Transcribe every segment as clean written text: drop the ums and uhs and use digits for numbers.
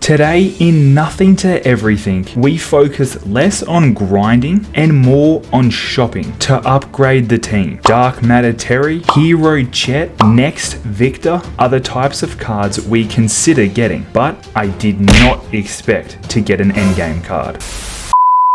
Today, in Nothing to Everything, we focus less on grinding and more on shopping to upgrade the team. Dark Matter Terry, Hero Chet, Next Victor are the types of cards we consider getting, but I did not expect to get an endgame card.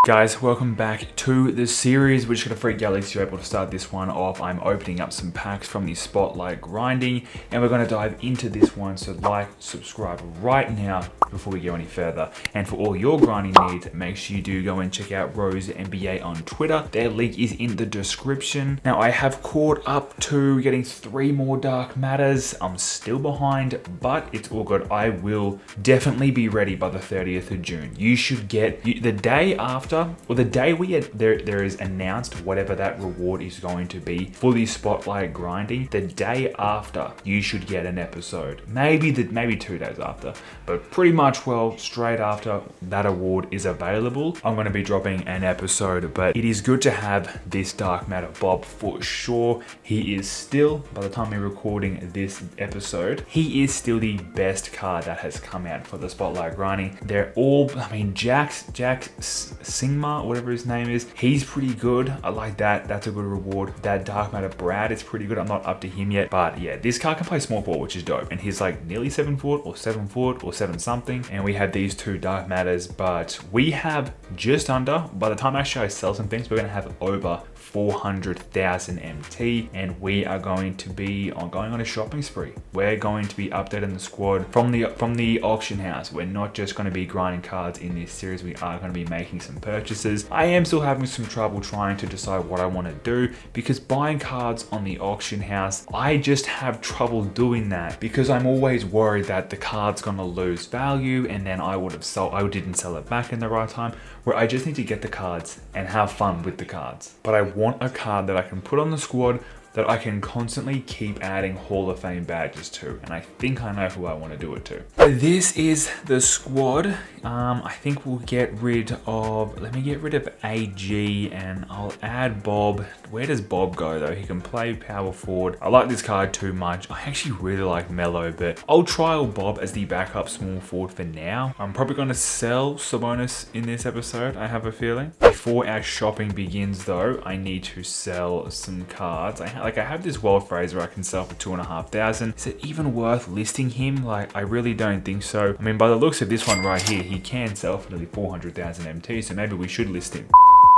Guys, welcome back to the series. We're just gonna freak out you're able to start this one off. I'm opening up some packs from the Spotlight Grinding, and we're gonna dive into this one. So like, subscribe right now before we go any further. And for all your grinding needs, make sure you do go and check out Rose NBA on Twitter. Their link is in the description. Now I have caught up to getting 3 more Dark Matters. I'm still behind, but it's all good. I will definitely be ready by the 30th of June. You should get the day after, or the day there is announced whatever that reward is going to be for the Spotlight Grinding. The day after, you should get an episode. Maybe 2 days after, but pretty much straight after that award is available, I'm going to be dropping an episode. But it is good to have this Dark Matter Bob for sure. He is still, by the time we're recording this episode, he is still the best card that has come out for the Spotlight Grinding. They're all, I mean, Jack Singma, whatever his name is, he's pretty good. I like that. That's a good reward. That Dark Matter Brad is pretty good. I'm not up to him yet, but yeah, this card can play small ball, which is dope. And he's like nearly 7 foot or 7 foot or 7 something. And we have these 2 Dark Matters, but we have just under, by the time actually I sell some things, we're going to have over 400,000 MT, and we are going to be going on a shopping spree. We're going to be updating the squad from the auction house. We're not just going to be grinding cards in this series. We are going to be making some purchases. I am still having some trouble trying to decide what I want to do, because buying cards on the auction house, I just have trouble doing that because I'm always worried that the card's going to lose value, and then I didn't sell it back in the right time, where I just need to get the cards and have fun with the cards. But I want a card that I can put on the squad that I can constantly keep adding Hall of Fame badges to, and I think I know who I want to do it to. This is the squad. I think we'll get rid of, let me get rid of AG and I'll add Bob. Where does Bob go though? He can play power forward. I like this card too much. I actually really like Melo, but I'll trial Bob as the backup small forward for now. I'm probably going to sell Sabonis in this episode, I have a feeling. Before our shopping begins though, I need to sell some cards. I have this World Fraser I can sell for 2,500. Is it even worth listing him? Like, I really don't think so. I mean, by the looks of this one right here, he can sell for nearly 400,000 MT, so maybe we should list him.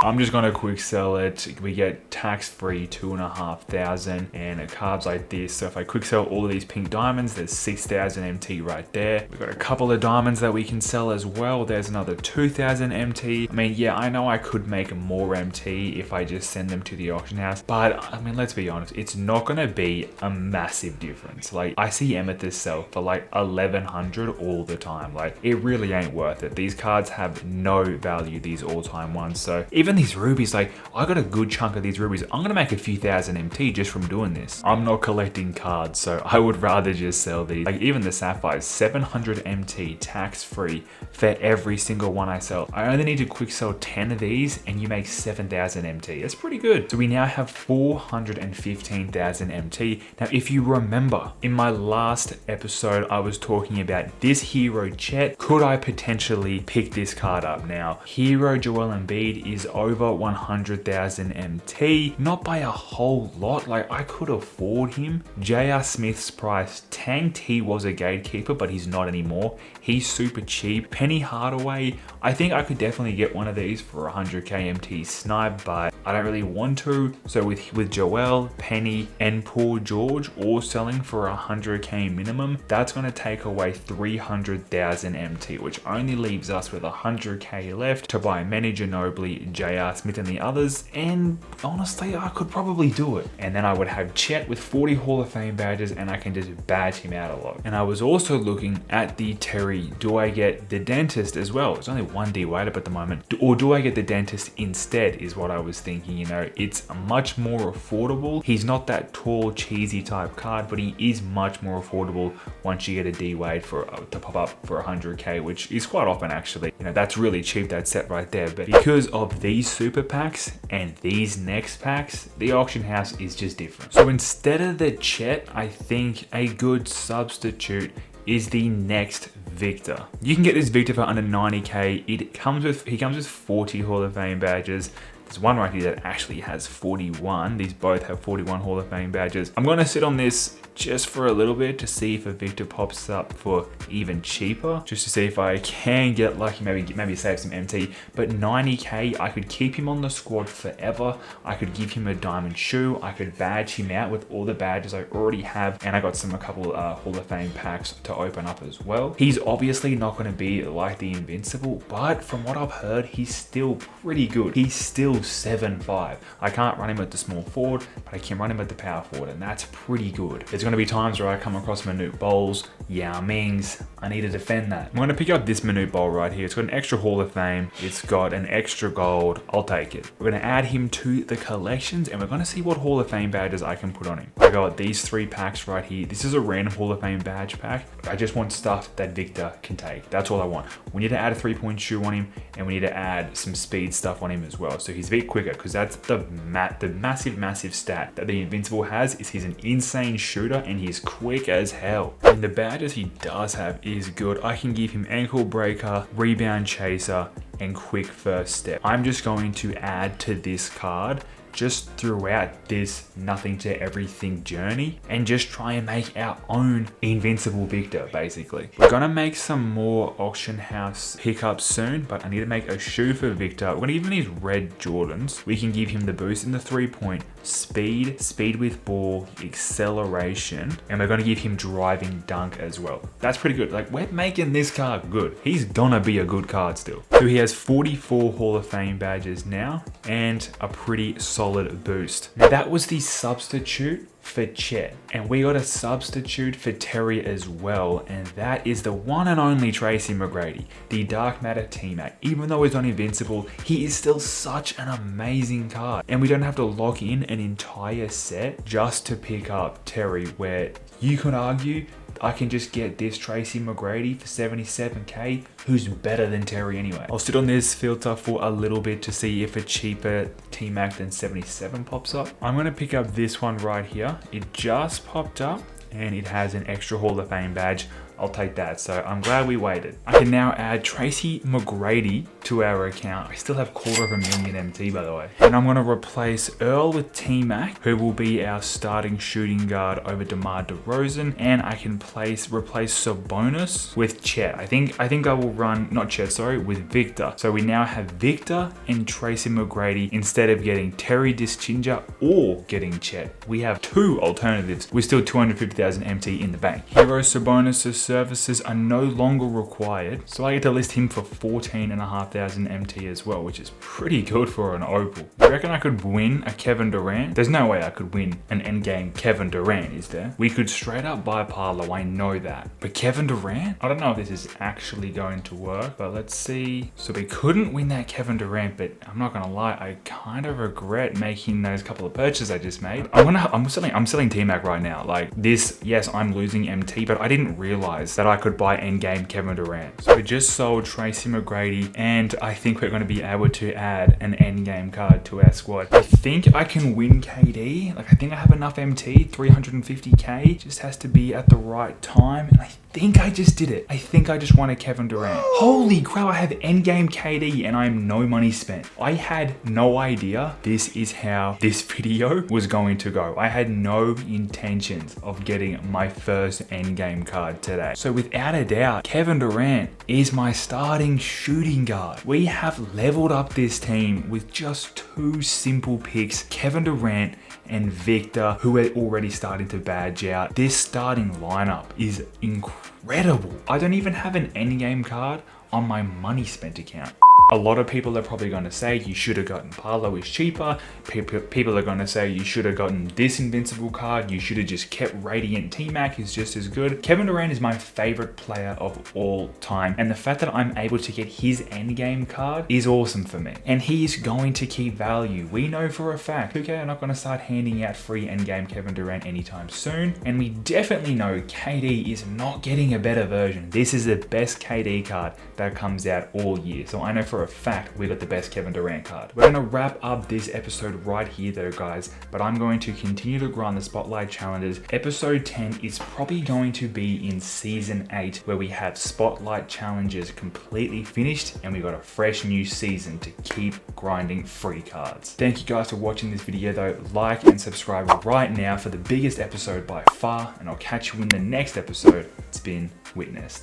I'm just gonna quick sell it. We get tax-free 2,500 and cards like this. So if I quick sell all of these pink diamonds, there's 6,000 MT right there. We've got a couple of diamonds that we can sell as well. There's another 2,000 MT. I mean, yeah, I know I could make more MT if I just send them to the auction house, but I mean, let's be honest, it's not gonna be a massive difference. Like, I see Amethyst sell for like 1,100 all the time. Like, it really ain't worth it. These cards have no value, these all-time ones. So even these rubies, like, I got a good chunk of these rubies. I'm gonna make a few thousand MT just from doing this. I'm not collecting cards, so I would rather just sell these. Like, even the sapphires, 700 MT tax-free for every single one I sell. I only need to quick sell 10 of these and you make 7,000 MT. That's pretty good. So we now have 415,000 MT. Now, if you remember, in my last episode, I was talking about this Hero Chet. Could I potentially pick this card up? Now, Hero Joel Embiid is over 100,000 MT, not by a whole lot. Like, I could afford him. J.R. Smith's price tanked. He was a gatekeeper, but he's not anymore. He's super cheap. Penny Hardaway, I think I could definitely get one of these for 100k MT snipe, but I don't really want to. So with Joel, Penny, and Paul George all selling for 100k minimum, that's going to take away 300,000 MT, which only leaves us with 100k left to buy Manny Ginobili, J.R. Smith and the others, and honestly, I could probably do it. And then I would have Chet with 40 Hall of Fame badges, and I can just badge him out a lot. And I was also looking at the Terry. Do I get the dentist as well? It's only 1 D weight up at the moment. Or do I get the dentist instead is what I was thinking. You know, it's much more affordable. He's not that tall, cheesy type card, but he is much more affordable once you get a D weight to pop up for 100k, which is quite often actually. You know, that's really cheap, that set right there. But because of these super packs and these next packs, the auction house is just different. So instead of the Chet, I think a good substitute is the next Victor. You can get this Victor for under 90k. He comes with 40 Hall of Fame badges. There's one right here that actually has 41. These both have 41 Hall of Fame badges. I'm gonna sit on this just for a little bit to see if a Victor pops up for even cheaper, just to see if I can get lucky, maybe save some MT. But 90k, I could keep him on the squad forever. I could give him a diamond shoe. I could badge him out with all the badges I already have, and I got a couple Hall of Fame packs to open up as well. He's obviously not going to be like the Invincible, but from what I've heard, he's still pretty good. He's still 7'5". I can't run him at the small forward, but I can run him at the power forward, and that's pretty good. There's going to be times where I come across Manute Bowles, Yao Mings. I need to defend that. I'm going to pick up this Manute Bowl right here. It's got an extra Hall of Fame. It's got an extra gold. I'll take it. We're going to add him to the collections, and we're going to see what Hall of Fame badges I can put on him. I got these 3 packs right here. This is a random Hall of Fame badge pack. I just want stuff that Victor can take. That's all I want. We need to add a 3-point shoe on him, and we need to add some speed stuff on him as well. So he's a bit quicker, because that's the massive stat that the Invincible has, is he's an insane shooter and he's quick as hell. And the badges he does have is good. I can give him ankle breaker, rebound chaser, and quick first step. I'm just going to add to this card just throughout this nothing to everything journey, and just try and make our own Invincible Victor, basically. We're gonna make some more auction house pickups soon, but I need to make a shoe for Victor. We're gonna give him these red Jordans. We can give him the boost in the 3-point, speed with ball, acceleration, and we're gonna give him driving dunk as well. That's pretty good. Like, we're making this card good. He's gonna be a good card still. So he has 44 Hall of Fame badges now, and a pretty solid boost. Now that was the substitute for Chet, and we got a substitute for Terry as well, and that is the one and only Tracy McGrady, the Dark Matter T-Mac. Even though he's not invincible, he is still such an amazing card, and we don't have to lock in an entire set just to pick up Terry, where you could argue I can just get this Tracy McGrady for 77k, who's better than Terry anyway. I'll sit on this filter for a little bit to see if a cheaper T-Mac than 77 pops up. I'm gonna pick up this one right here. It just popped up, and it has an extra Hall of Fame badge. I'll take that, so I'm glad we waited. I can now add Tracy McGrady to our account. I still have 250,000 MT, by the way. And I'm gonna replace Earl with T-Mac, who will be our starting shooting guard over DeMar DeRozan, and I can replace Sabonis with Chet. I think I will run, not Chet, sorry, with Victor. So we now have Victor and Tracy McGrady instead of getting Terry Dischinger or getting Chet. We have 2 alternatives with still 250,000 MT in the bank. Hero Sabonis' services are no longer required, so I get to list him for 14,500 MT as well, which is pretty good for an opal. I reckon I could win a Kevin Durant. There's no way I could win an endgame Kevin Durant, is there? We could straight up buy Parlo, I know that. But Kevin Durant? I don't know if this is actually going to work, but let's see. So we couldn't win that Kevin Durant, but I'm not gonna lie, I kind of regret making those couple of purchases I just made. I'm selling T-Mac right now. Like this, yes, I'm losing MT, but I didn't realize that I could buy endgame Kevin Durant. So we just sold Tracy McGrady, and I think we're going to be able to add an endgame card to our squad. I think I can win KD. Like, I think I have enough MT, 350k. Just has to be at the right time, and I think I just did it. I think I just won a Kevin Durant. Holy crap, I have endgame KD and I'm no money spent. I had no idea this is how this video was going to go. I had no intentions of getting my first endgame card today. So without a doubt, Kevin Durant is my starting shooting guard. We have leveled up this team with just 2 simple picks, Kevin Durant and Victor, who are already starting to badge out. This starting lineup is incredible. I don't even have an endgame card on my money spent account. A lot of people are probably going to say you should have gotten Parlo is cheaper. People are going to say you should have gotten this invincible card. You should have just kept Radiant T-Mac is just as good. Kevin Durant is my favorite player of all time. And the fact that I'm able to get his endgame card is awesome for me. And he is going to keep value. We know for a fact 2K are not going to start handing out free endgame Kevin Durant anytime soon. And we definitely know KD is not getting a a better version. This is the best KD card that comes out all year. So I know for a fact we got the best Kevin Durant card. We're gonna wrap up this episode right here though, guys, but I'm going to continue to grind the spotlight challenges. Episode 10 is probably going to be in season 8, where we have spotlight challenges completely finished and we got a fresh new season to keep grinding free cards. Thank you guys for watching this video though. Like and subscribe right now for the biggest episode by far, and I'll catch you in the next episode. It's been witnessed.